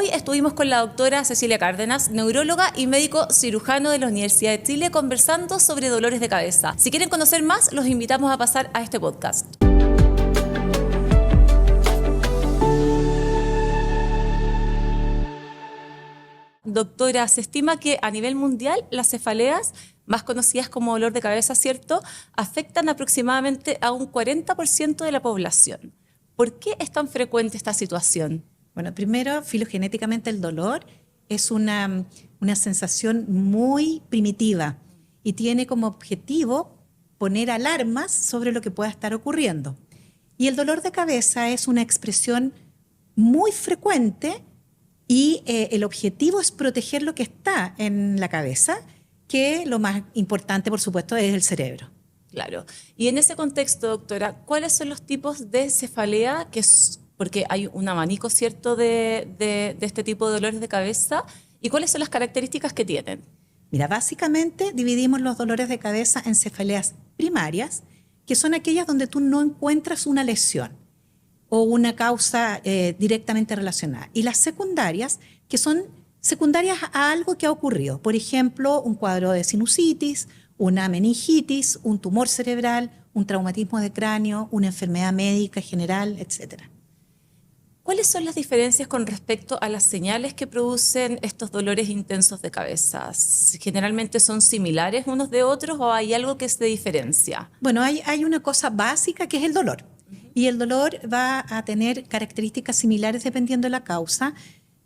Hoy estuvimos con la doctora Cecilia Cárdenas, neuróloga y médico cirujano de la Universidad de Chile, conversando sobre dolores de cabeza. Si quieren conocer más, los invitamos a pasar a este podcast. Doctora, se estima que a nivel mundial las cefaleas, más conocidas como dolor de cabeza, ¿cierto?, afectan aproximadamente a un 40% de la población. ¿Por qué es tan frecuente esta situación? Bueno, primero, filogenéticamente el dolor es una sensación muy primitiva y tiene como objetivo poner alarmas sobre lo que pueda estar ocurriendo. Y el dolor de cabeza es una expresión muy frecuente y el objetivo es proteger lo que está en la cabeza, que lo más importante, por supuesto, es el cerebro. Claro. Y en ese contexto, doctora, ¿cuáles son los tipos de cefalea porque hay un abanico, ¿cierto?, de este tipo de dolores de cabeza, y cuáles son las características que tienen? Mira, básicamente dividimos los dolores de cabeza en cefaleas primarias, que son aquellas donde tú no encuentras una lesión o una causa directamente relacionada. Y las secundarias, que son secundarias a algo que ha ocurrido. Por ejemplo, un cuadro de sinusitis, una meningitis, un tumor cerebral, un traumatismo de cráneo, una enfermedad médica general, etc. ¿Cuáles son las diferencias con respecto a las señales que producen estos dolores intensos de cabeza? ¿Generalmente son similares unos de otros o hay algo que se diferencia? Bueno, hay una cosa básica que es el dolor. Y el dolor va a tener características similares dependiendo de la causa.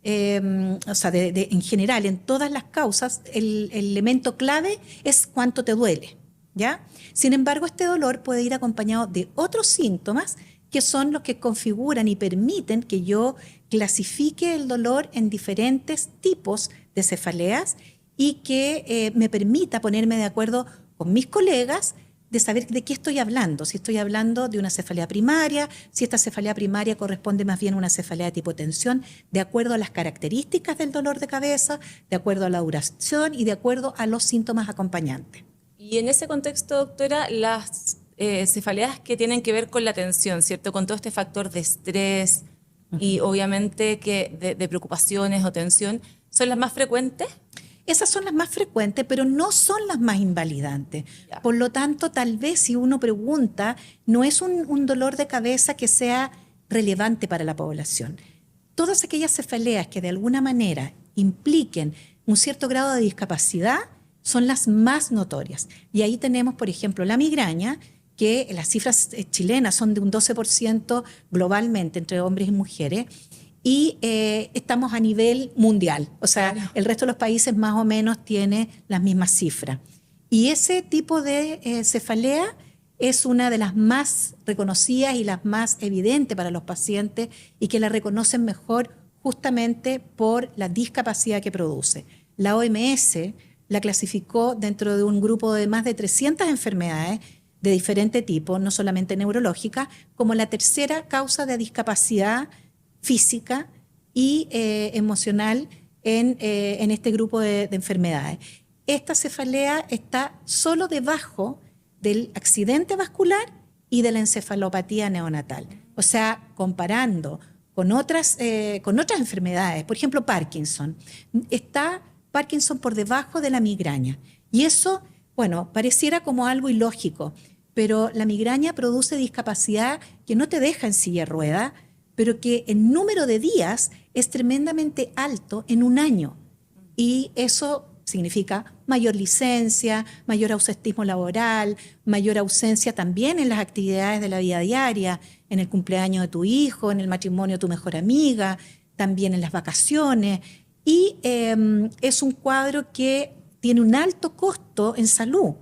O sea, en general, en todas las causas, el elemento clave es cuánto te duele, ¿ya? Sin embargo, este dolor puede ir acompañado de otros síntomas que son los que configuran y permiten que yo clasifique el dolor en diferentes tipos de cefaleas y que me permita ponerme de acuerdo con mis colegas de saber de qué estoy hablando, si estoy hablando de una cefalea primaria, si esta cefalea primaria corresponde más bien a una cefalea tipo tensión, de acuerdo a las características del dolor de cabeza, de acuerdo a la duración y de acuerdo a los síntomas acompañantes. Y en ese contexto, doctora, las cefaleas que tienen que ver con la tensión, ¿cierto?, con todo este factor de estrés y obviamente que de preocupaciones o tensión, ¿son las más frecuentes? Esas son las más frecuentes, pero no son las más invalidantes. Ya. Por lo tanto, tal vez si uno pregunta, no es un dolor de cabeza que sea relevante para la población. Todas aquellas cefaleas que de alguna manera impliquen un cierto grado de discapacidad son las más notorias. Y ahí tenemos, por ejemplo, la migraña, que las cifras chilenas son de un 12% globalmente entre hombres y mujeres, y estamos a nivel mundial. O sea, claro, el resto de los países más o menos tiene las mismas cifras. Y ese tipo de cefalea es una de las más reconocidas y las más evidentes para los pacientes y que la reconocen mejor justamente por la discapacidad que produce. La OMS la clasificó dentro de un grupo de más de 300 enfermedades de diferente tipo, no solamente neurológica, como la tercera causa de discapacidad física y emocional en este grupo de enfermedades. Esta cefalea está solo debajo del accidente vascular y de la encefalopatía neonatal. O sea, comparando con otras enfermedades, por ejemplo, Parkinson, está Parkinson por debajo de la migraña. Y eso, bueno, pareciera como algo ilógico, pero la migraña produce discapacidad que no te deja en silla de ruedas, pero que en número de días es tremendamente alto en un año. Y eso significa mayor licencia, mayor ausentismo laboral, mayor ausencia también en las actividades de la vida diaria, en el cumpleaños de tu hijo, en el matrimonio de tu mejor amiga, también en las vacaciones. Y es un cuadro que tiene un alto costo en salud.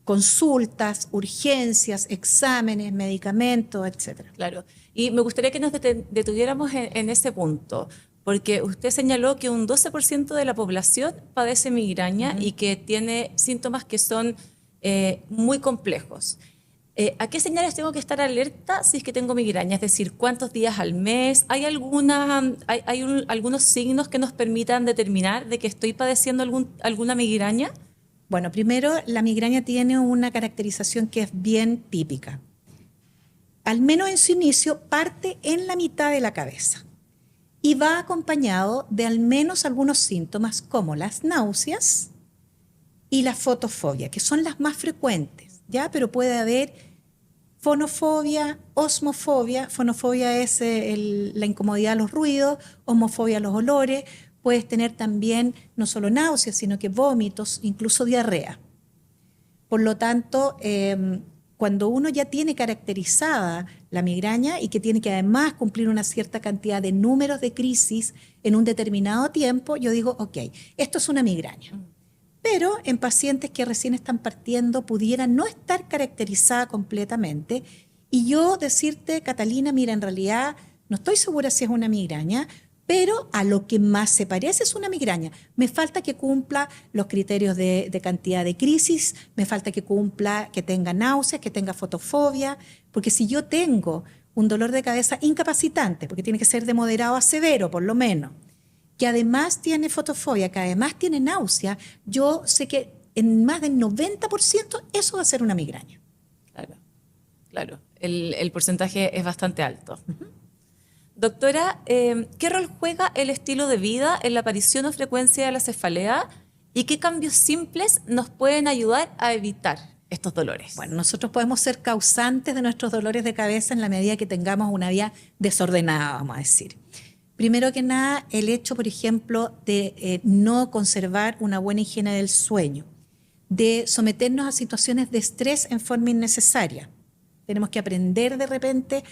Consultas, urgencias, exámenes, medicamentos, etc. Claro. Y me gustaría que nos detuviéramos en ese punto, porque usted señaló que un 12% de la población padece migraña y que tiene síntomas que son muy complejos. ¿A qué señales tengo que estar alerta si es que tengo migraña? Es decir, ¿cuántos días al mes? ¿Hay algunos signos que nos permitan determinar de que estoy padeciendo alguna migraña? Bueno, primero, la migraña tiene una caracterización que es bien típica. Al menos en su inicio, parte en la mitad de la cabeza. y va acompañado de al menos algunos síntomas como las náuseas y la fotofobia, que son las más frecuentes, ¿ya? Pero puede haber fonofobia, osmofobia. Fonofobia es la incomodidad a los ruidos, osmofobia a los olores. Puedes tener también no solo náuseas, sino que vómitos, incluso diarrea. Por lo tanto, cuando uno ya tiene caracterizada la migraña y que tiene que además cumplir una cierta cantidad de números de crisis en un determinado tiempo, yo digo, ok, esto es una migraña. Pero en pacientes que recién están partiendo pudiera no estar caracterizada completamente y yo decirte, Catalina, mira, en realidad no estoy segura si es una migraña, pero a lo que más se parece es una migraña. Me falta que cumpla los criterios de cantidad de crisis, me falta que cumpla, que tenga náuseas, que tenga fotofobia, porque si yo tengo un dolor de cabeza incapacitante, porque tiene que ser de moderado a severo por lo menos, que además tiene fotofobia, que además tiene náusea, yo sé que en más del 90% eso va a ser una migraña. Claro, claro. El porcentaje es bastante alto. Doctora, ¿qué rol juega el estilo de vida en la aparición o frecuencia de la cefalea y qué cambios simples nos pueden ayudar a evitar estos dolores? Bueno, nosotros podemos ser causantes de nuestros dolores de cabeza en la medida que tengamos una vida desordenada, vamos a decir. Primero que nada, el hecho, por ejemplo, de no conservar una buena higiene del sueño, de someternos a situaciones de estrés en forma innecesaria. Tenemos que aprender de repente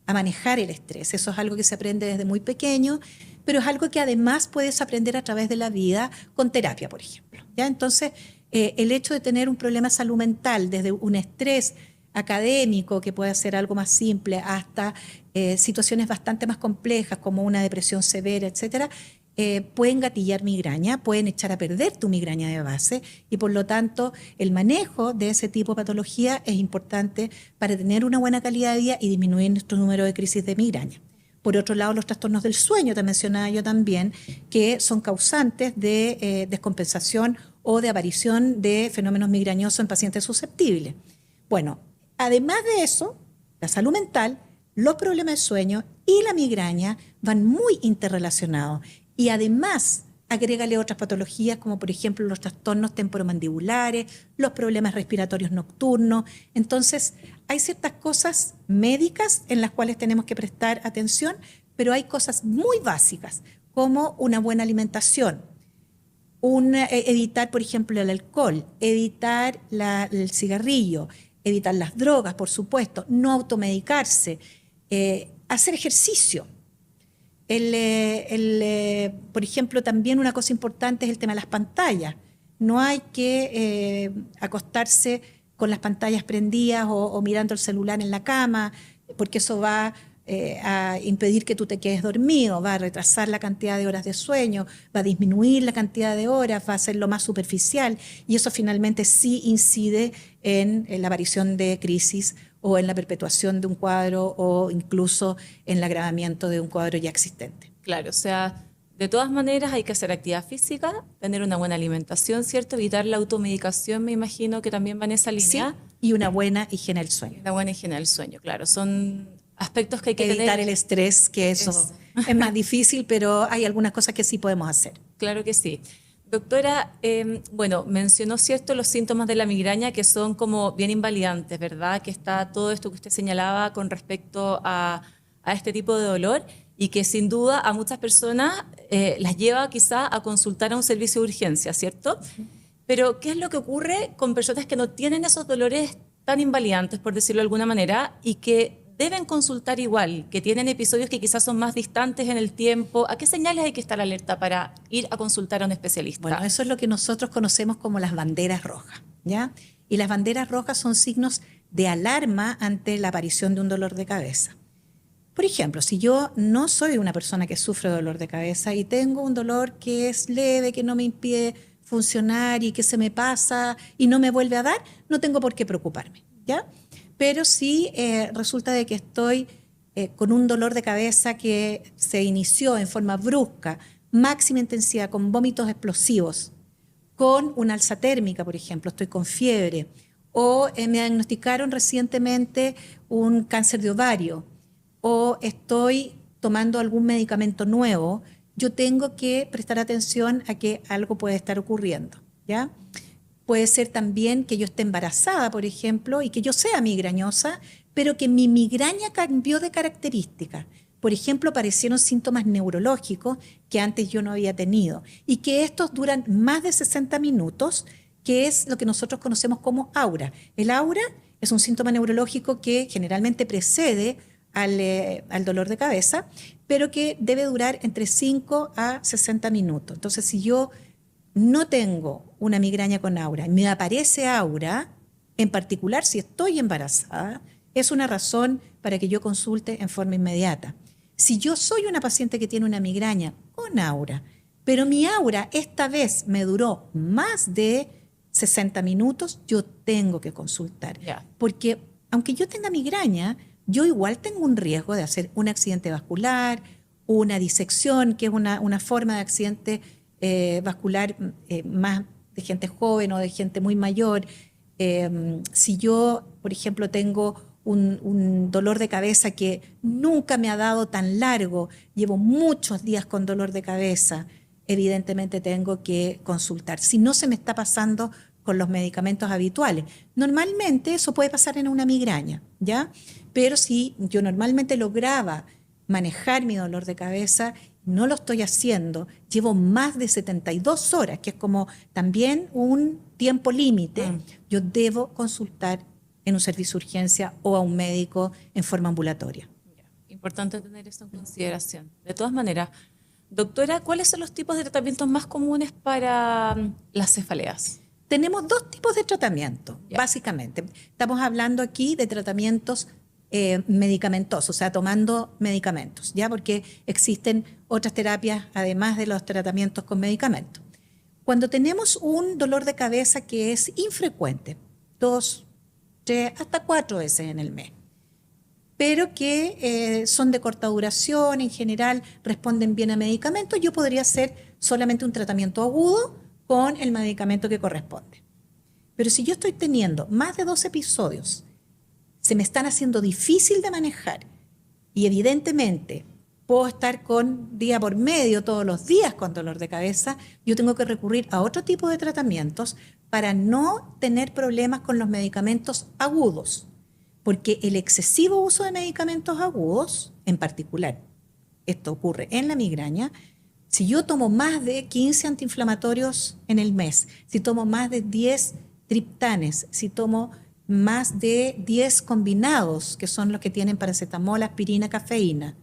a manejar el estrés. Eso es algo que se aprende desde muy pequeño, pero es algo que además puedes aprender a través de la vida con terapia, por ejemplo. ¿Ya? Entonces, el hecho de tener un problema de salud mental, desde un estrés académico, que puede ser algo más simple, hasta situaciones bastante más complejas, como una depresión severa, etcétera, pueden gatillar migraña, pueden echar a perder tu migraña de base y por lo tanto el manejo de ese tipo de patología es importante para tener una buena calidad de vida y disminuir nuestro número de crisis de migraña. Por otro lado, los trastornos del sueño, te mencionaba yo también, que son causantes de descompensación o de aparición de fenómenos migrañosos en pacientes susceptibles. Bueno, además de eso, la salud mental, los problemas de sueño y la migraña van muy interrelacionados. Y además, agrégale otras patologías como por ejemplo los trastornos temporomandibulares, los problemas respiratorios nocturnos. Entonces, hay ciertas cosas médicas en las cuales tenemos que prestar atención, pero hay cosas muy básicas como una buena alimentación, evitar, por ejemplo, el alcohol, evitar el cigarrillo, evitar las drogas, por supuesto, no automedicarse, hacer ejercicio. Por ejemplo, también una cosa importante es el tema de las pantallas. No hay que acostarse con las pantallas prendidas o mirando el celular en la cama, porque eso va a impedir que tú te quedes dormido, va a retrasar la cantidad de horas de sueño, va a disminuir la cantidad de horas, va a hacerlo más superficial y eso finalmente sí incide en la aparición de crisis o en la perpetuación de un cuadro o incluso en el agravamiento de un cuadro ya existente. Claro, o sea, de todas maneras hay que hacer actividad física, tener una buena alimentación, ¿cierto? Evitar la automedicación, me imagino que también va en esa línea. Sí, y una buena higiene del sueño. Una buena higiene del sueño, claro. Son aspectos que hay que evitar tener. El estrés, que eso es más difícil, pero hay algunas cosas que sí podemos hacer. Claro que sí. Doctora, bueno, mencionó, ¿cierto?, los síntomas de la migraña que son como bien invalidantes, ¿verdad? Que está todo esto que usted señalaba con respecto a este tipo de dolor y que sin duda a muchas personas las lleva quizá a consultar a un servicio de urgencia, ¿cierto? Pero, ¿qué es lo que ocurre con personas que no tienen esos dolores tan invalidantes, por decirlo de alguna manera, y que deben consultar igual, que tienen episodios que quizás son más distantes en el tiempo? ¿A qué señales hay que estar alerta para ir a consultar a un especialista? Bueno, eso es lo que nosotros conocemos como las banderas rojas, ¿ya? Y las banderas rojas son signos de alarma ante la aparición de un dolor de cabeza. Por ejemplo, si yo no soy una persona que sufre de dolor de cabeza y tengo un dolor que es leve, que no me impide funcionar y que se me pasa y no me vuelve a dar, no tengo por qué preocuparme, ¿ya? Pero si resulta de que estoy con un dolor de cabeza que se inició en forma brusca, máxima intensidad, con vómitos explosivos, con una alza térmica, por ejemplo, estoy con fiebre, o me diagnosticaron recientemente un cáncer de ovario, o estoy tomando algún medicamento nuevo, yo tengo que prestar atención a que algo puede estar ocurriendo, ¿ya? Puede ser también que yo esté embarazada, por ejemplo, y que yo sea migrañosa, pero que mi migraña cambió de característica. Por ejemplo, aparecieron síntomas neurológicos que antes yo no había tenido y que estos duran más de 60 minutos, que es lo que nosotros conocemos como aura. El aura es un síntoma neurológico que generalmente precede al dolor de cabeza, pero que debe durar entre 5 a 60 minutos. Entonces, si yo no tengo una migraña con aura, me aparece aura, en particular si estoy embarazada, es una razón para que yo consulte en forma inmediata. Si yo soy una paciente que tiene una migraña con aura, pero mi aura esta vez me duró más de 60 minutos, yo tengo que consultar. Ya. Porque aunque yo tenga migraña, yo igual tengo un riesgo de hacer un accidente vascular, una disección, que es una forma de accidente vascular más de gente joven o de gente muy mayor. Si yo, por ejemplo, tengo un dolor de cabeza que nunca me ha dado tan largo, llevo muchos días con dolor de cabeza, evidentemente tengo que consultar. Si no se me está pasando con los medicamentos habituales. Normalmente eso puede pasar en una migraña, ¿ya? Pero si yo normalmente lograba manejar mi dolor de cabeza, no lo estoy haciendo, llevo más de 72 horas, que es como también un tiempo límite, yo debo consultar en un servicio de urgencia o a un médico en forma ambulatoria. Importante tener eso en consideración. De todas maneras, doctora, ¿cuáles son los tipos de tratamientos más comunes para las cefaleas? Tenemos dos tipos de tratamiento, básicamente. Estamos hablando aquí de tratamientos medicamentosos, o sea, tomando medicamentos, ¿ya? Porque existen otras terapias además de los tratamientos con medicamentos. Cuando tenemos un dolor de cabeza que es infrecuente, 2, 3, hasta 4 veces en el mes, pero que son de corta duración, en general responden bien a medicamentos, yo podría hacer solamente un tratamiento agudo con el medicamento que corresponde. Pero si yo estoy teniendo más de 2 episodios, se me están haciendo difícil de manejar y evidentemente puedo estar con día por medio todos los días con dolor de cabeza, yo tengo que recurrir a otro tipo de tratamientos para no tener problemas con los medicamentos agudos, porque el excesivo uso de medicamentos agudos, en particular, esto ocurre en la migraña, si yo tomo más de 15 antiinflamatorios en el mes, si tomo más de 10 triptanes, si tomo más de 10 combinados, que son los que tienen paracetamol, aspirina, cafeína,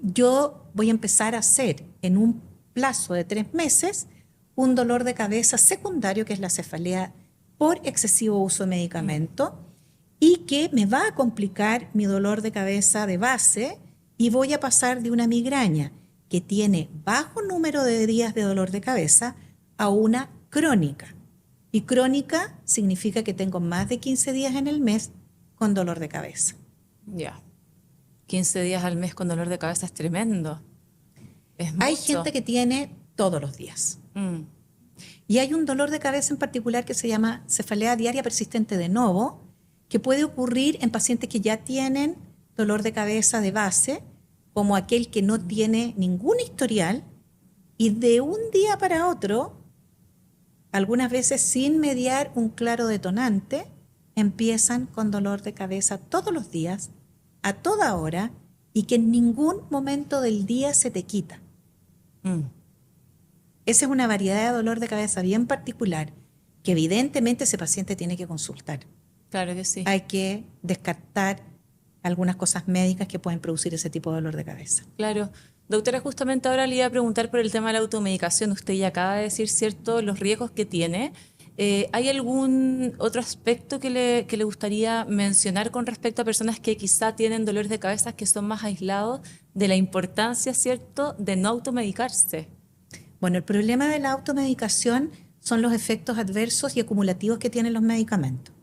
yo voy a empezar a hacer en un plazo de 3 meses un dolor de cabeza secundario, que es la cefalea por excesivo uso de medicamento, y que me va a complicar mi dolor de cabeza de base y voy a pasar de una migraña que tiene bajo número de días de dolor de cabeza a una crónica. Y crónica significa que tengo más de 15 días en el mes con dolor de cabeza. Ya. 15 días al mes con dolor de cabeza es tremendo. Es mucho. Hay gente que tiene todos los días. Y hay un dolor de cabeza en particular que se llama cefalea diaria persistente de novo, que puede ocurrir en pacientes que ya tienen dolor de cabeza de base, como aquel que no tiene ningún historial, y de un día para otro, algunas veces sin mediar un claro detonante, empiezan con dolor de cabeza todos los días, a toda hora, y que en ningún momento del día se te quita. Esa es una variedad de dolor de cabeza bien particular, que evidentemente ese paciente tiene que consultar. Claro que sí. Hay que descartar algunas cosas médicas que pueden producir ese tipo de dolor de cabeza. Claro. Doctora, justamente ahora le iba a preguntar por el tema de la automedicación. Usted ya acaba de decir, ¿cierto?, los riesgos que tiene. ¿Hay algún otro aspecto que le gustaría mencionar con respecto a personas que quizá tienen dolores de cabeza que son más aislados, de la importancia, ¿cierto?, de no automedicarse? Bueno, el problema de la automedicación son los efectos adversos y acumulativos que tienen los medicamentos.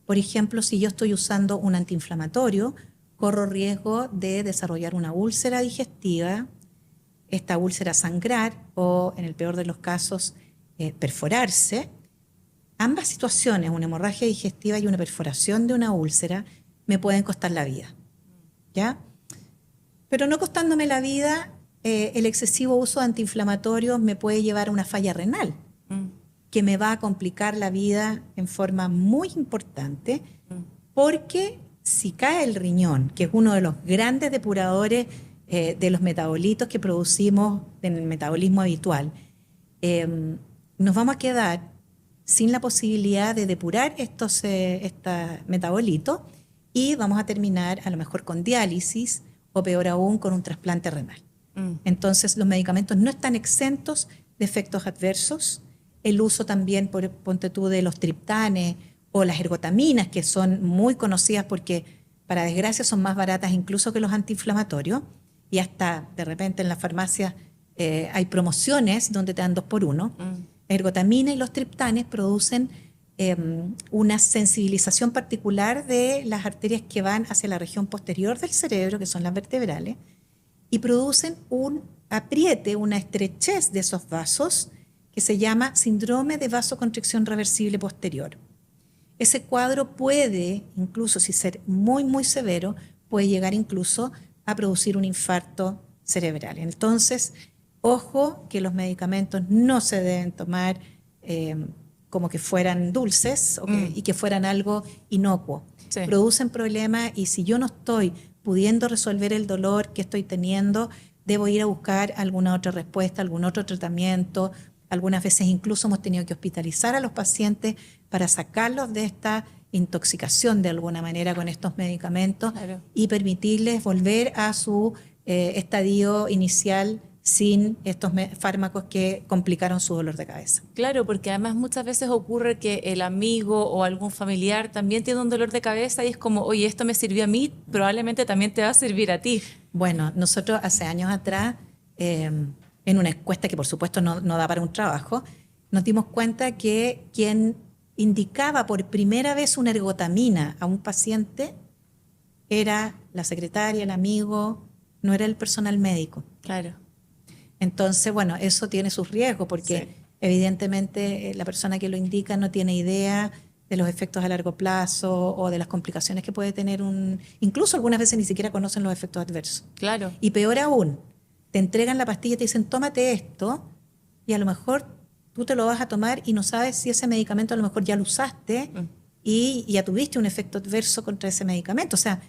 Por ejemplo, si yo estoy usando un antiinflamatorio, corro riesgo de desarrollar una úlcera digestiva, esta úlcera sangrar o, en el peor de los casos, perforarse. Ambas situaciones, una hemorragia digestiva y una perforación de una úlcera, me pueden costar la vida, ¿ya? Pero no costándome la vida, el excesivo uso de antiinflamatorios me puede llevar a una falla renal, que me va a complicar la vida en forma muy importante, porque si cae el riñón, que es uno de los grandes depuradores de los metabolitos que producimos en el metabolismo habitual, nos vamos a quedar sin la posibilidad de depurar estos metabolitos y vamos a terminar a lo mejor con diálisis o peor aún con un trasplante renal. Entonces los medicamentos no están exentos de efectos adversos. El uso también, ponte tú, de los triptanes o las ergotaminas, que son muy conocidas porque para desgracia son más baratas incluso que los antiinflamatorios, y hasta de repente en las farmacias hay promociones donde te dan 2 por 1. La ergotamina y los triptanes producen una sensibilización particular de las arterias que van hacia la región posterior del cerebro, que son las vertebrales, y producen un apriete, una estrechez de esos vasos que se llama síndrome de vasoconstricción reversible posterior. Ese cuadro puede, incluso si ser muy, muy severo, puede llegar incluso a producir un infarto cerebral. Entonces, ojo que los medicamentos no se deben tomar como que fueran dulces y que fueran algo inocuo. Sí. Producen problemas y si yo no estoy pudiendo resolver el dolor que estoy teniendo, debo ir a buscar alguna otra respuesta, algún otro tratamiento. Algunas veces incluso hemos tenido que hospitalizar a los pacientes para sacarlos de esta intoxicación de alguna manera con estos medicamentos, claro, y permitirles volver a su estadio inicial sin estos fármacos que complicaron su dolor de cabeza. Claro, porque además muchas veces ocurre que el amigo o algún familiar también tiene un dolor de cabeza y es como, oye, esto me sirvió a mí, probablemente también te va a servir a ti. Bueno, nosotros hace años atrás, en una encuesta que por supuesto no da para un trabajo, nos dimos cuenta que quien indicaba por primera vez una ergotamina a un paciente era la secretaria, el amigo, no era el personal médico. Claro. Entonces, bueno, eso tiene sus riesgos porque sí, evidentemente la persona que lo indica no tiene idea de los efectos a largo plazo o de las complicaciones que puede tener incluso algunas veces ni siquiera conocen los efectos adversos. Claro. Y peor aún, te entregan la pastilla y te dicen, tómate esto, y a lo mejor tú te lo vas a tomar y no sabes si ese medicamento a lo mejor ya lo usaste y ya tuviste un efecto adverso contra ese medicamento. O sea,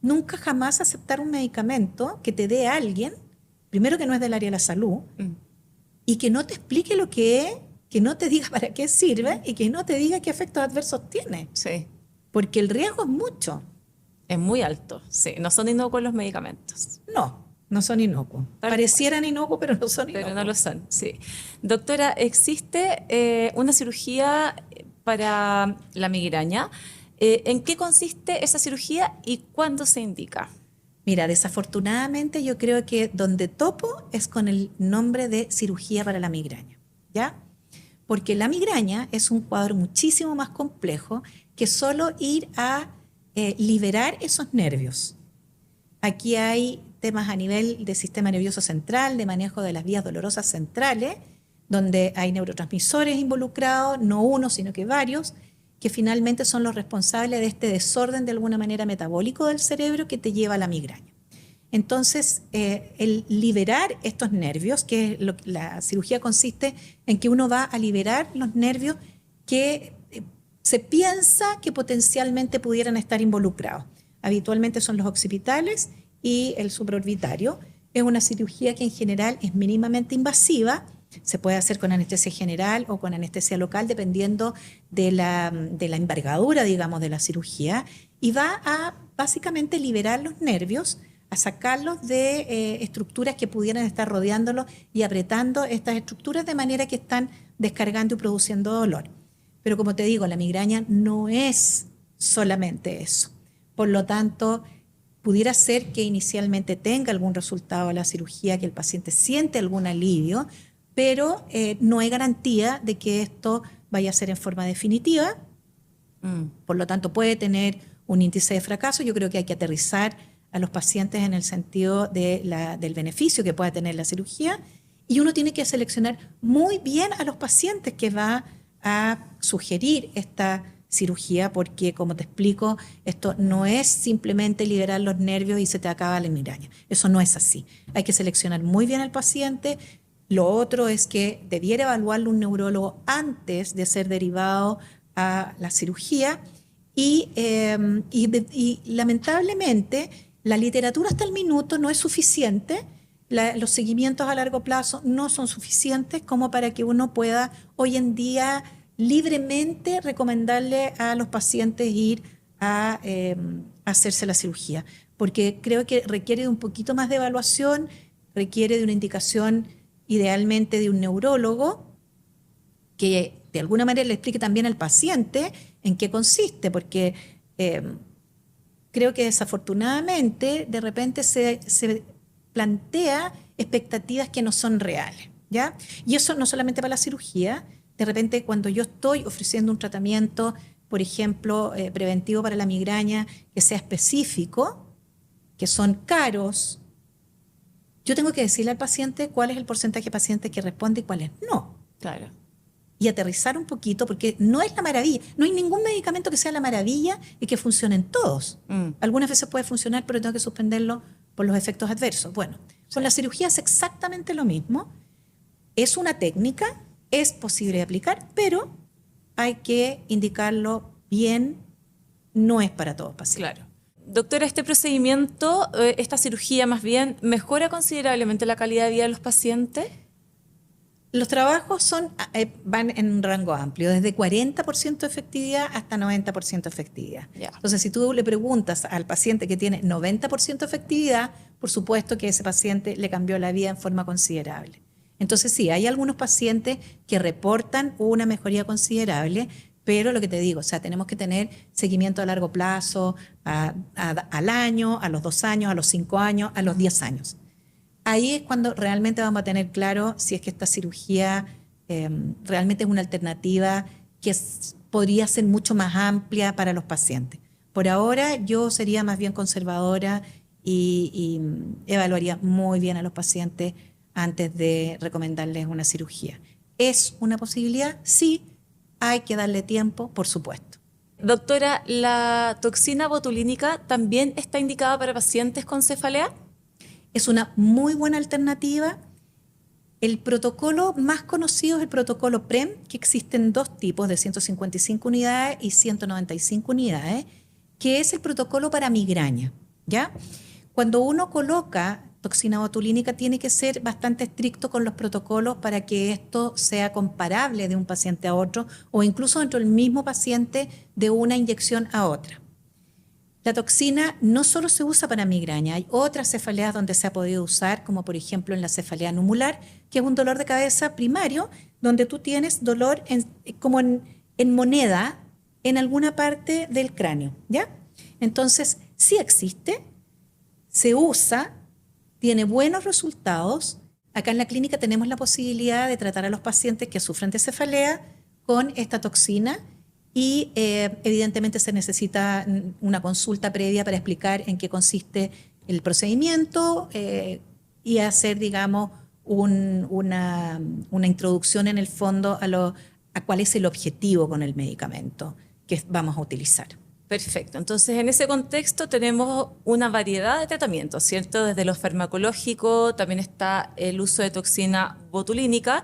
nunca jamás aceptar un medicamento que te dé a alguien, primero que no es del área de la salud, y que no te explique lo que es, que no te diga para qué sirve y que no te diga qué efectos adversos tiene. Sí. Porque el riesgo es mucho. Es muy alto, sí. No son inocuos los medicamentos. No son inocuos. Parecieran inocuos, pero no son inocuos. Pero no lo son, sí. Doctora, ¿existe una cirugía para la migraña? ¿En qué consiste esa cirugía y cuándo se indica? Mira, desafortunadamente yo creo que donde topo es con el nombre de cirugía para la migraña, ¿ya? Porque la migraña es un cuadro muchísimo más complejo que solo ir a liberar esos nervios. Aquí hay temas a nivel del sistema nervioso central, de manejo de las vías dolorosas centrales, donde hay neurotransmisores involucrados, no uno, sino que varios, que finalmente son los responsables de este desorden de alguna manera metabólico del cerebro que te lleva a la migraña. Entonces, el liberar estos nervios, que la cirugía consiste en que uno va a liberar los nervios que se piensa que potencialmente pudieran estar involucrados. Habitualmente son los occipitales y el supraorbitario. Es una cirugía que en general es mínimamente invasiva. Se puede hacer con anestesia general o con anestesia local, dependiendo de la envergadura, digamos, de la cirugía, y va a básicamente liberar los nervios, a sacarlos de estructuras que pudieran estar rodeándolos y apretando estas estructuras de manera que están descargando y produciendo dolor. Pero como te digo, la migraña no es solamente eso. Por lo tanto, pudiera ser que inicialmente tenga algún resultado de la cirugía, que el paciente siente algún alivio, pero no hay garantía de que esto vaya a ser en forma definitiva. Por lo tanto, puede tener un índice de fracaso. Yo creo que hay que aterrizar a los pacientes en el sentido del beneficio que pueda tener la cirugía, y uno tiene que seleccionar muy bien a los pacientes que va a sugerir esta cirugía porque, como te explico, esto no es simplemente liberar los nervios y se te acaba la migraña. Eso no es así. Hay que seleccionar muy bien al paciente. Lo otro es que debiera evaluarlo un neurólogo antes de ser derivado a la cirugía y lamentablemente la literatura hasta el minuto no es suficiente. Los seguimientos a largo plazo no son suficientes como para que uno pueda hoy en día libremente recomendarle a los pacientes ir a hacerse la cirugía, porque creo que requiere de un poquito más de evaluación, requiere de una indicación idealmente de un neurólogo que de alguna manera le explique también al paciente en qué consiste, porque creo que desafortunadamente de repente se plantea expectativas que no son reales, ¿ya? Y eso no solamente para la cirugía. De repente, cuando yo estoy ofreciendo un tratamiento, por ejemplo, preventivo para la migraña, que sea específico, que son caros, yo tengo que decirle al paciente cuál es el porcentaje de pacientes que responde y cuál es no. Claro. Y aterrizar un poquito, porque no es la maravilla. No hay ningún medicamento que sea la maravilla y que funcionen todos. Algunas veces puede funcionar, pero tengo que suspenderlo por los efectos adversos. Bueno, con la cirugía es exactamente lo mismo. Es una técnica, es posible de aplicar, pero hay que indicarlo bien, no es para todos pacientes. Claro. Doctora, este procedimiento, esta cirugía más bien, ¿mejora considerablemente la calidad de vida de los pacientes? Los trabajos van en un rango amplio, desde 40% de efectividad hasta 90% de efectividad. Yeah. Entonces, si tú le preguntas al paciente que tiene 90% de efectividad, por supuesto que ese paciente le cambió la vida en forma considerable. Entonces, sí, hay algunos pacientes que reportan una mejoría considerable, pero lo que te digo, o sea, tenemos que tener seguimiento a largo plazo, al año, a los 2 años, a los 5 años, a los 10 años. Ahí es cuando realmente vamos a tener claro si es que esta cirugía realmente es una alternativa que podría ser mucho más amplia para los pacientes. Por ahora yo sería más bien conservadora y evaluaría muy bien a los pacientes antes de recomendarles una cirugía. ¿Es una posibilidad? Sí. Hay que darle tiempo, por supuesto. Doctora, ¿la toxina botulínica también está indicada para pacientes con cefalea? Es una muy buena alternativa. El protocolo más conocido es el protocolo PREM, que existen 2 tipos, de 155 unidades y 195 unidades, que es el protocolo para migraña, ¿ya? Cuando uno coloca toxina botulínica tiene que ser bastante estricto con los protocolos para que esto sea comparable de un paciente a otro o incluso dentro del mismo paciente de una inyección a otra. La toxina no solo se usa para migraña, hay otras cefaleas donde se ha podido usar, como por ejemplo en la cefalea numular, que es un dolor de cabeza primario, donde tú tienes dolor como en moneda en alguna parte del cráneo, ¿ya? Entonces, sí existe, se usa, tiene buenos resultados. Acá en la clínica tenemos la posibilidad de tratar a los pacientes que sufren de cefalea con esta toxina y evidentemente se necesita una consulta previa para explicar en qué consiste el procedimiento y hacer, digamos, una introducción en el fondo a cuál es el objetivo con el medicamento que vamos a utilizar. Perfecto. Entonces, en ese contexto tenemos una variedad de tratamientos, ¿cierto? Desde lo farmacológico, también está el uso de toxina botulínica,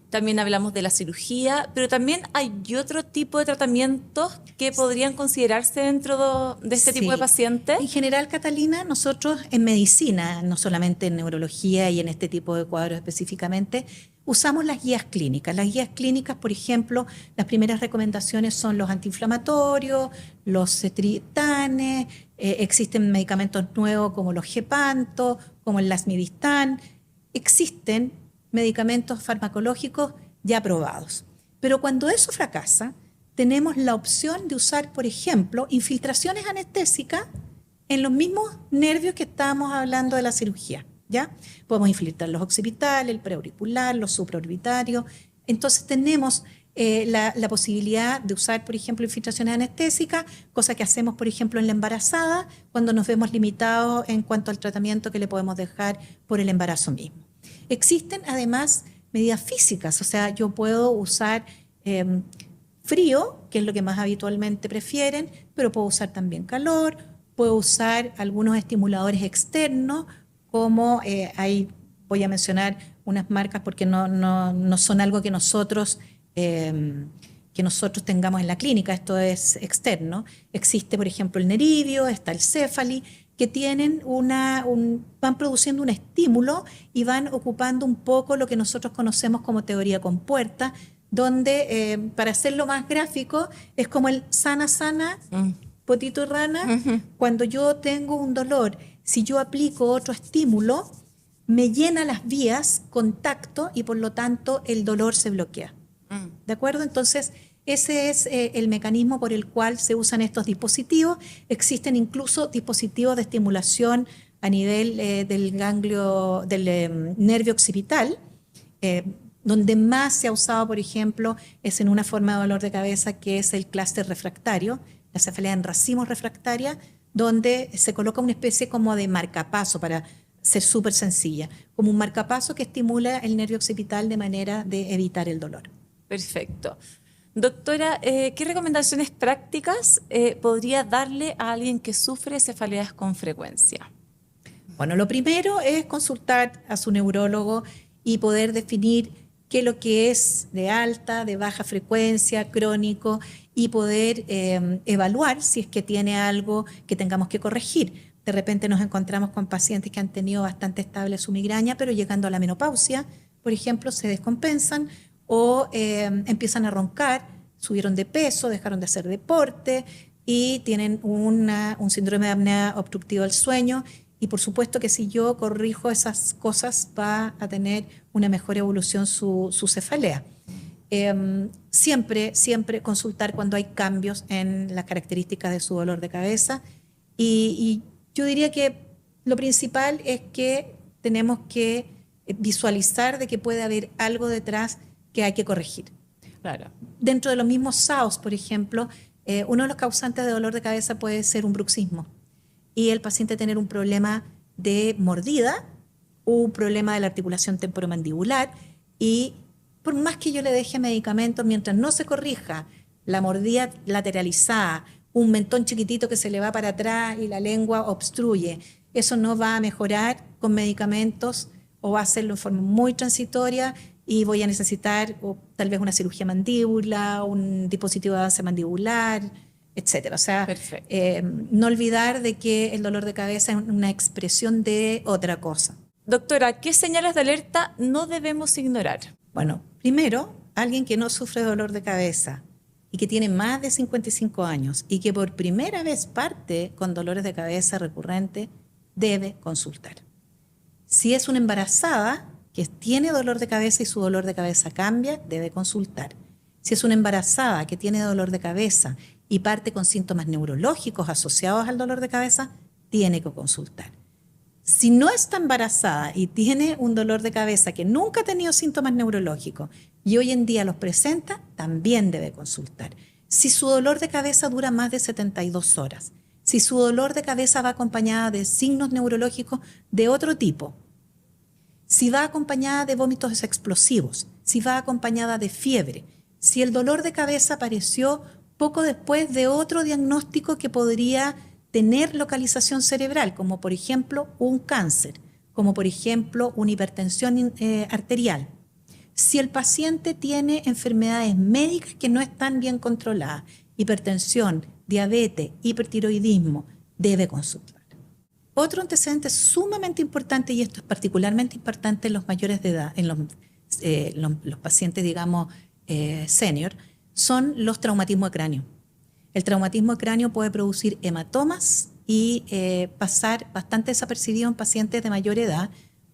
también hablamos de la cirugía, pero también hay otro tipo de tratamientos que podrían considerarse dentro de este tipo de pacientes. En general, Catalina, nosotros en medicina, no solamente en neurología y en este tipo de cuadros específicamente, usamos las guías clínicas. Las guías clínicas, por ejemplo, las primeras recomendaciones son los antiinflamatorios, los cetritanes, existen medicamentos nuevos como los Gepanto, como el lasmidistán, existen medicamentos farmacológicos ya aprobados. Pero cuando eso fracasa, tenemos la opción de usar, por ejemplo, infiltraciones anestésicas en los mismos nervios que estábamos hablando de la cirugía, ¿ya? Podemos infiltrar los occipitales, el preauricular, los supraorbitarios. Entonces tenemos la posibilidad de usar, por ejemplo, infiltraciones anestésicas, cosa que hacemos, por ejemplo, en la embarazada, cuando nos vemos limitados en cuanto al tratamiento que le podemos dejar por el embarazo mismo. Existen además medidas físicas, o sea, yo puedo usar frío, que es lo que más habitualmente prefieren, pero puedo usar también calor, puedo usar algunos estimuladores externos, como voy a mencionar unas marcas porque no son algo que nosotros tengamos en la clínica, esto es externo. Existe, por ejemplo, el Nerivio, está el Cefali, que tienen van produciendo un estímulo y van ocupando un poco lo que nosotros conocemos como teoría compuerta, donde, para hacerlo más gráfico, es como el sana, potito y rana. Cuando yo tengo un dolor, si yo aplico otro estímulo, me llena las vías con tacto y por lo tanto el dolor se bloquea. ¿De acuerdo? Entonces, ese es el mecanismo por el cual se usan estos dispositivos. Existen incluso dispositivos de estimulación a nivel del ganglio, del nervio occipital, donde más se ha usado, por ejemplo, es en una forma de dolor de cabeza que es el clúster refractario, la cefalea en racimos refractaria, donde se coloca una especie como de marcapaso, para ser súper sencilla, como un marcapaso que estimula el nervio occipital de manera de evitar el dolor. Perfecto. Doctora, ¿qué recomendaciones prácticas podría darle a alguien que sufre cefaleas con frecuencia? Bueno, lo primero es consultar a su neurólogo y poder definir qué es lo que es de alta, de baja frecuencia, crónico, y poder evaluar si es que tiene algo que tengamos que corregir. De repente nos encontramos con pacientes que han tenido bastante estable su migraña, pero llegando a la menopausia, por ejemplo, se descompensan o empiezan a roncar, subieron de peso, dejaron de hacer deporte y tienen un síndrome de apnea obstructiva del sueño. Y por supuesto que si yo corrijo esas cosas, va a tener una mejor evolución su cefalea. Siempre consultar cuando hay cambios en las características de su dolor de cabeza. Y yo diría que lo principal es que tenemos que visualizar de que puede haber algo detrás que hay que corregir. Claro. Dentro de los mismos SAOS, por ejemplo, uno de los causantes de dolor de cabeza puede ser un bruxismo y el paciente tener un problema de mordida, un problema de la articulación temporomandibular, y por más que yo le deje medicamentos, mientras no se corrija la mordida lateralizada, un mentón chiquitito que se le va para atrás y la lengua obstruye, eso no va a mejorar con medicamentos o va a hacerlo en forma muy transitoria y voy a necesitar tal vez una cirugía mandíbula, un dispositivo de avance mandibular, etcétera. O sea, no olvidar de que el dolor de cabeza es una expresión de otra cosa. Doctora, ¿qué señales de alerta no debemos ignorar? Bueno, primero, alguien que no sufre dolor de cabeza y que tiene más de 55 años y que por primera vez parte con dolores de cabeza recurrentes, debe consultar. Si es una embarazada que tiene dolor de cabeza y su dolor de cabeza cambia, debe consultar. Si es una embarazada que tiene dolor de cabeza y parte con síntomas neurológicos asociados al dolor de cabeza, tiene que consultar. Si no está embarazada y tiene un dolor de cabeza que nunca ha tenido síntomas neurológicos y hoy en día los presenta, también debe consultar. Si su dolor de cabeza dura más de 72 horas, si su dolor de cabeza va acompañada de signos neurológicos de otro tipo, si va acompañada de vómitos explosivos, si va acompañada de fiebre, si el dolor de cabeza apareció poco después de otro diagnóstico que podría tener localización cerebral, como por ejemplo un cáncer, como por ejemplo una hipertensión arterial. Si el paciente tiene enfermedades médicas que no están bien controladas, hipertensión, diabetes, hipertiroidismo, debe consultar. Otro antecedente sumamente importante, y esto es particularmente importante en los mayores de edad, en los pacientes, digamos, senior, son los traumatismos de cráneo. El traumatismo de cráneo puede producir hematomas y pasar bastante desapercibido en pacientes de mayor edad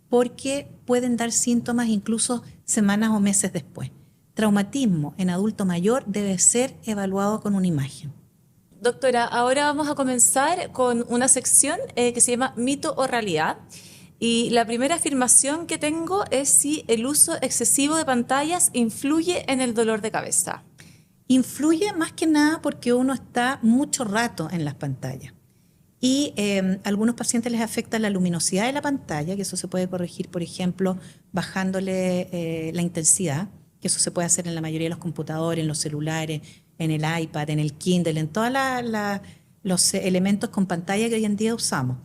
porque pueden dar síntomas incluso semanas o meses después. Traumatismo en adulto mayor debe ser evaluado con una imagen. Doctora, ahora vamos a comenzar con una sección que se llama mito o realidad. Y la primera afirmación que tengo es si el uso excesivo de pantallas influye en el dolor de cabeza. Influye más que nada porque uno está mucho rato en las pantallas. Y a algunos pacientes les afecta la luminosidad de la pantalla, que eso se puede corregir, por ejemplo, bajándole la intensidad, que eso se puede hacer en la mayoría de los computadores, en los celulares, en el iPad, en el Kindle, en todos los elementos con pantalla que hoy en día usamos.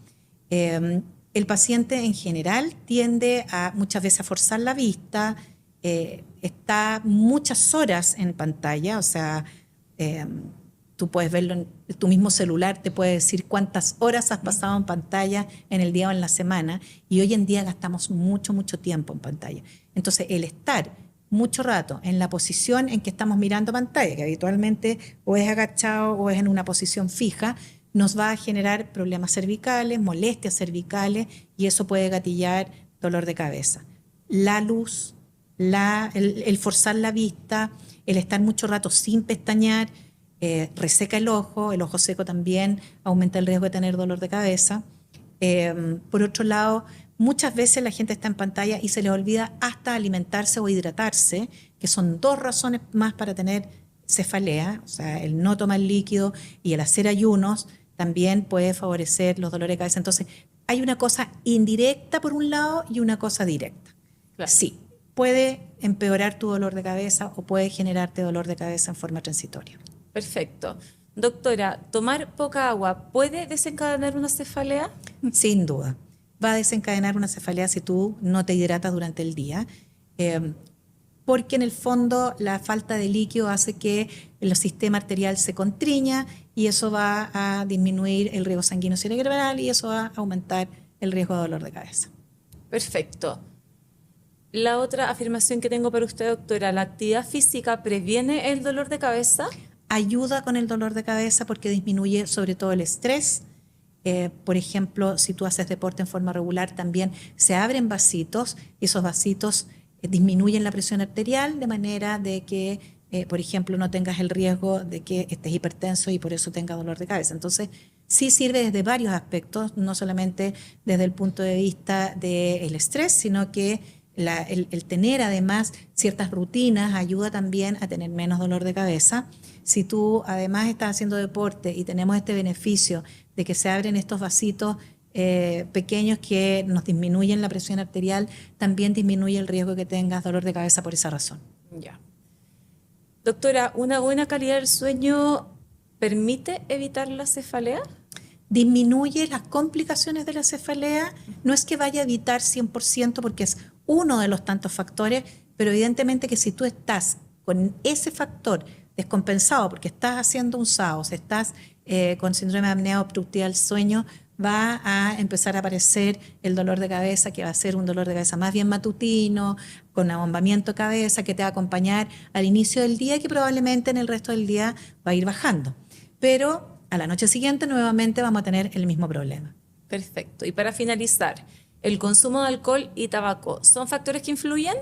El paciente en general tiende a muchas veces a forzar la vista, está muchas horas en pantalla, o sea, tú puedes verlo en tu mismo celular, te puede decir cuántas horas has pasado en pantalla en el día o en la semana, y hoy en día gastamos mucho tiempo en pantalla. Entonces, el estar mucho rato en la posición en que estamos mirando pantalla, que habitualmente o es agachado o es en una posición fija, nos va a generar problemas cervicales, molestias cervicales, y eso puede gatillar dolor de cabeza. La luz, el forzar la vista, el estar mucho rato sin pestañear, reseca el ojo seco también aumenta el riesgo de tener dolor de cabeza. Por otro lado, muchas veces la gente está en pantalla y se les olvida hasta alimentarse o hidratarse, que son dos razones más para tener cefalea, o sea, el no tomar líquido y el hacer ayunos también puede favorecer los dolores de cabeza. Entonces, hay una cosa indirecta por un lado y una cosa directa. Claro. Sí, puede empeorar tu dolor de cabeza o puede generarte dolor de cabeza en forma transitoria. Perfecto. Doctora, ¿tomar poca agua puede desencadenar una cefalea? Sin duda. Va a desencadenar una cefalea si tú no te hidratas durante el día, porque en el fondo la falta de líquido hace que el sistema arterial se constriña y eso va a disminuir el riego sanguíneo cerebral y eso va a aumentar el riesgo de dolor de cabeza. Perfecto. La otra afirmación que tengo para usted, doctora, ¿la actividad física previene el dolor de cabeza? Ayuda con el dolor de cabeza porque disminuye sobre todo el estrés. Por ejemplo, si tú haces deporte en forma regular, también se abren vasitos y esos vasitos disminuyen la presión arterial de manera de que, por ejemplo, no tengas el riesgo de que estés hipertenso y por eso tengas dolor de cabeza. Entonces, sí sirve desde varios aspectos, no solamente desde el punto de vista del estrés, sino que el tener además ciertas rutinas ayuda también a tener menos dolor de cabeza. Si tú además estás haciendo deporte y tenemos este beneficio de que se abren estos vasitos pequeños que nos disminuyen la presión arterial, también disminuye el riesgo que tengas dolor de cabeza por esa razón. Ya. Doctora, ¿una buena calidad del sueño permite evitar la cefalea? Disminuye las complicaciones de la cefalea, no es que vaya a evitar 100% porque es uno de los tantos factores, pero evidentemente que si tú estás con ese factor descompensado porque estás haciendo un SAOS, estás con síndrome de apnea obstructiva del sueño, va a empezar a aparecer el dolor de cabeza, que va a ser un dolor de cabeza más bien matutino, con abombamiento de cabeza, que te va a acompañar al inicio del día y que probablemente en el resto del día va a ir bajando. Pero a la noche siguiente nuevamente vamos a tener el mismo problema. Perfecto. Y para finalizar, ¿el consumo de alcohol y tabaco son factores que influyen?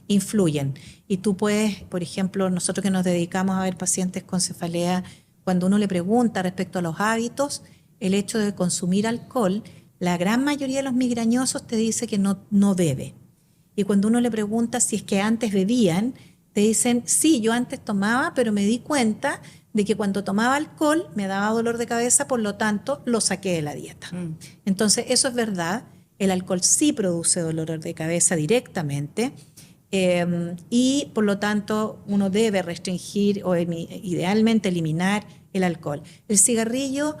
Influyen. Y tú puedes, por ejemplo, nosotros que nos dedicamos a ver pacientes con cefalea, cuando uno le pregunta respecto a los hábitos, el hecho de consumir alcohol, la gran mayoría de los migrañosos te dice que no bebe. Y cuando uno le pregunta si es que antes bebían, te dicen, sí, yo antes tomaba, pero me di cuenta de que cuando tomaba alcohol me daba dolor de cabeza, por lo tanto lo saqué de la dieta. Entonces, eso es verdad, el alcohol sí produce dolor de cabeza directamente y por lo tanto uno debe restringir o idealmente eliminar el alcohol. El cigarrillo,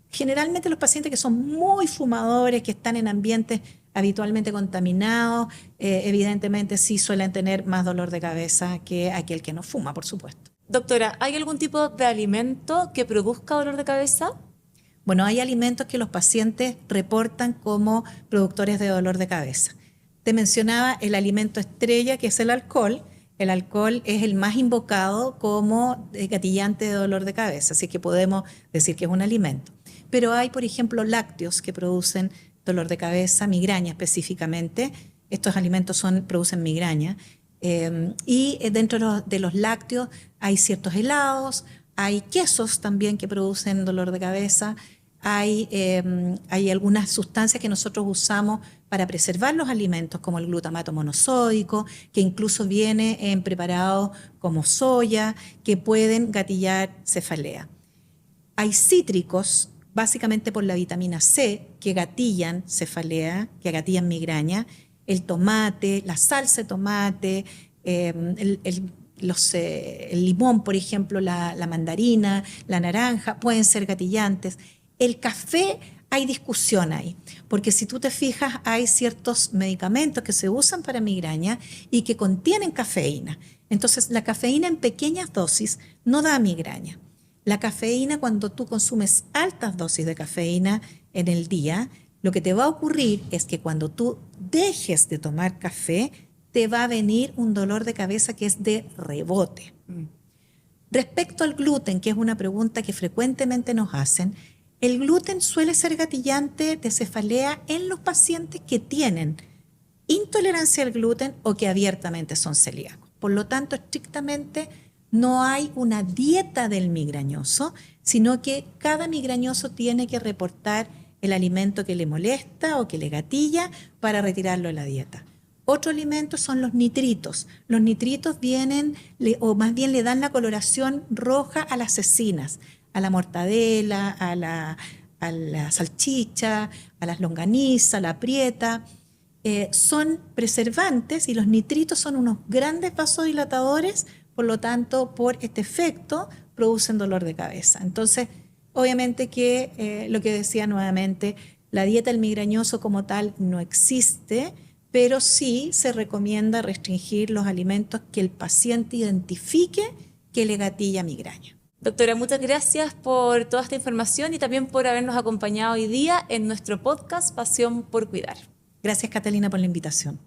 generalmente los pacientes que son muy fumadores, que están en ambientes habitualmente contaminados, evidentemente sí suelen tener más dolor de cabeza que aquel que no fuma, por supuesto. Doctora, ¿hay algún tipo de alimento que produzca dolor de cabeza? Bueno, hay alimentos que los pacientes reportan como productores de dolor de cabeza. Te mencionaba el alimento estrella, que es el alcohol. El alcohol es el más invocado como gatillante de dolor de cabeza, así que podemos decir que es un alimento. Pero hay, por ejemplo, lácteos que producen dolor de cabeza, migraña específicamente. Estos alimentos producen migraña. Y dentro de los lácteos hay ciertos helados, hay quesos también que producen dolor de cabeza, hay algunas sustancias que nosotros usamos para preservar los alimentos, como el glutamato monosódico, que incluso viene en preparados como soya, que pueden gatillar cefalea. Hay cítricos, básicamente por la vitamina C, que gatillan cefalea, que gatillan migraña. El tomate, la salsa de tomate, el limón, por ejemplo, la mandarina, la naranja, pueden ser gatillantes. El café, hay discusión ahí, porque si tú te fijas, hay ciertos medicamentos que se usan para migraña y que contienen cafeína. Entonces, la cafeína en pequeñas dosis no da migraña. La cafeína, cuando tú consumes altas dosis de cafeína en el día, lo que te va a ocurrir es que cuando tú dejes de tomar café, te va a venir un dolor de cabeza que es de rebote. Respecto al gluten, que es una pregunta que frecuentemente nos hacen, el gluten suele ser gatillante de cefalea en los pacientes que tienen intolerancia al gluten o que abiertamente son celíacos. Por lo tanto, estrictamente no hay una dieta del migrañoso, sino que cada migrañoso tiene que reportar el alimento que le molesta o que le gatilla para retirarlo de la dieta. Otro alimento son los nitritos. Los nitritos vienen, o más bien le dan la coloración roja a las cecinas, a la mortadela, a la salchicha, a las longanizas, a la prieta. Son preservantes y los nitritos son unos grandes vasodilatadores, por lo tanto, por este efecto, producen dolor de cabeza. Entonces, obviamente que lo que decía nuevamente, la dieta del migrañoso como tal no existe, pero sí se recomienda restringir los alimentos que el paciente identifique que le gatilla migraña. Doctora, muchas gracias por toda esta información y también por habernos acompañado hoy día en nuestro podcast Pasión por Cuidar. Gracias, Catalina, por la invitación.